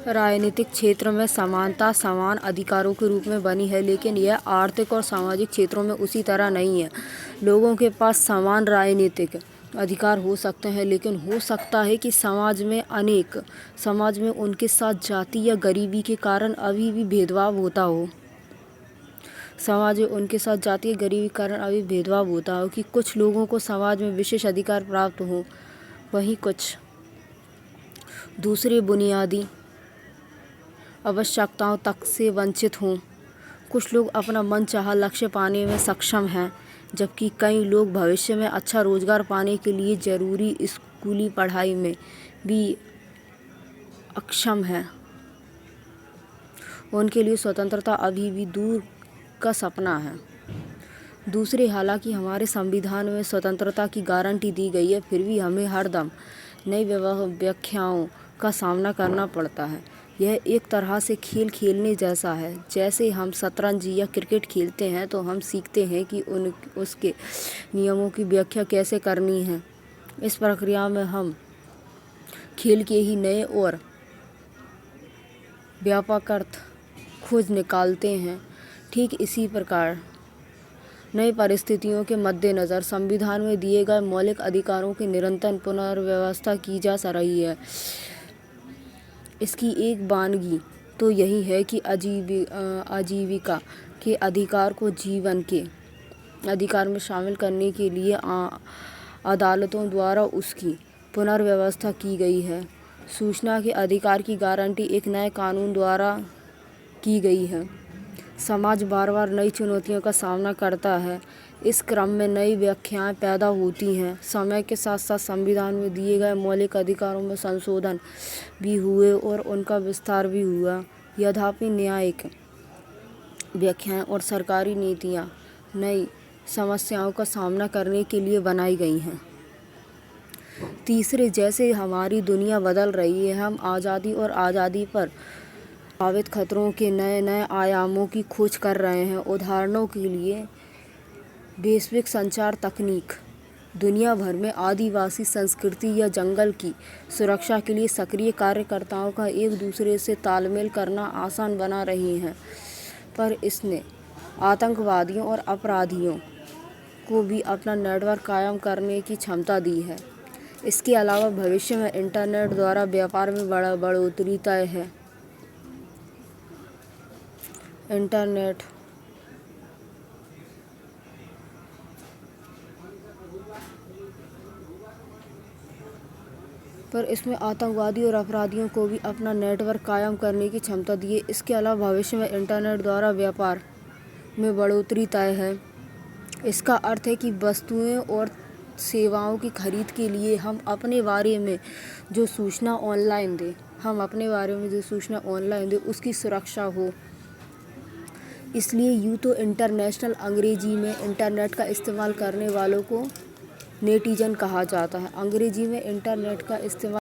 राजनीतिक क्षेत्र में समानता समान अधिकारों के रूप में बनी है, लेकिन यह आर्थिक और सामाजिक क्षेत्रों में उसी तरह नहीं है। लोगों के पास समान राजनीतिक अधिकार हो सकते हैं, लेकिन हो सकता है कि समाज में उनके साथ जाति या गरीबी के कारण अभी भी भेदभाव होता हो। कि कुछ लोगों को समाज में विशेष अधिकार प्राप्त हो, वहीं कुछ दूसरे बुनियादी आवश्यकताओं तक से वंचित हों। कुछ लोग अपना मनचाहा लक्ष्य पाने में सक्षम हैं, जबकि कई लोग भविष्य में अच्छा रोजगार पाने के लिए जरूरी स्कूली पढ़ाई में भी अक्षम हैं। उनके लिए स्वतंत्रता अभी भी दूर का सपना है। हालांकि हमारे संविधान में स्वतंत्रता की गारंटी दी गई है, फिर भी हमें हरदम नई व्याख्याओं का सामना करना पड़ता है। यह एक तरह से खेल खेलने जैसा है। जैसे हम शतरंज या क्रिकेट खेलते हैं तो हम सीखते हैं कि उसके नियमों की व्याख्या कैसे करनी है। इस प्रक्रिया में हम खेल के ही नए और व्यापक अर्थ खोज निकालते हैं। ठीक इसी प्रकार नई परिस्थितियों के मद्देनज़र संविधान में दिए गए मौलिक अधिकारों की निरंतर पुनर्व्यवस्था की जा रही है। इसकी एक वानगी तो यही है कि आजीविका के अधिकार को जीवन के अधिकार में शामिल करने के लिए अदालतों द्वारा उसकी पुनर्व्यवस्था की गई है। सूचना के अधिकार की गारंटी एक नए कानून द्वारा की गई है। समाज बार बार नई चुनौतियों का सामना करता है। इस क्रम में नई व्याख्याएं पैदा होती हैं। समय के साथ साथ संविधान में दिए गए मौलिक अधिकारों में संशोधन भी हुए और उनका विस्तार भी हुआ। यद्यपि न्यायिक व्याख्याएं और सरकारी नीतियां नई समस्याओं का सामना करने के लिए बनाई गई हैं। जैसे हमारी दुनिया बदल रही है, हम आज़ादी और आज़ादी पर संभावित खतरों के नए नए आयामों की खोज कर रहे हैं। उदाहरणों के लिए वैश्विक संचार तकनीक दुनिया भर में आदिवासी संस्कृति या जंगल की सुरक्षा के लिए सक्रिय कार्यकर्ताओं का एक दूसरे से तालमेल करना आसान बना रही है, पर इसने आतंकवादियों और अपराधियों को भी अपना नेटवर्क कायम करने की क्षमता दी है। इसके अलावा भविष्य में इंटरनेट द्वारा व्यापार में बढ़ोतरी तय है। पर इसमें आतंकवादी और अपराधियों को भी अपना नेटवर्क कायम करने की क्षमता दी है। इसके अलावा भविष्य में इंटरनेट द्वारा व्यापार में बढ़ोतरी तय है। इसका अर्थ है कि वस्तुएं और सेवाओं की खरीद के लिए हम अपने बारे में जो सूचना ऑनलाइन दे उसकी सुरक्षा हो। इसलिए यूँ तो इंटरनेशनल अंग्रेजी में इंटरनेट का इस्तेमाल करने वालों को नेटिजन कहा जाता है। अंग्रेजी में इंटरनेट का इस्तेमाल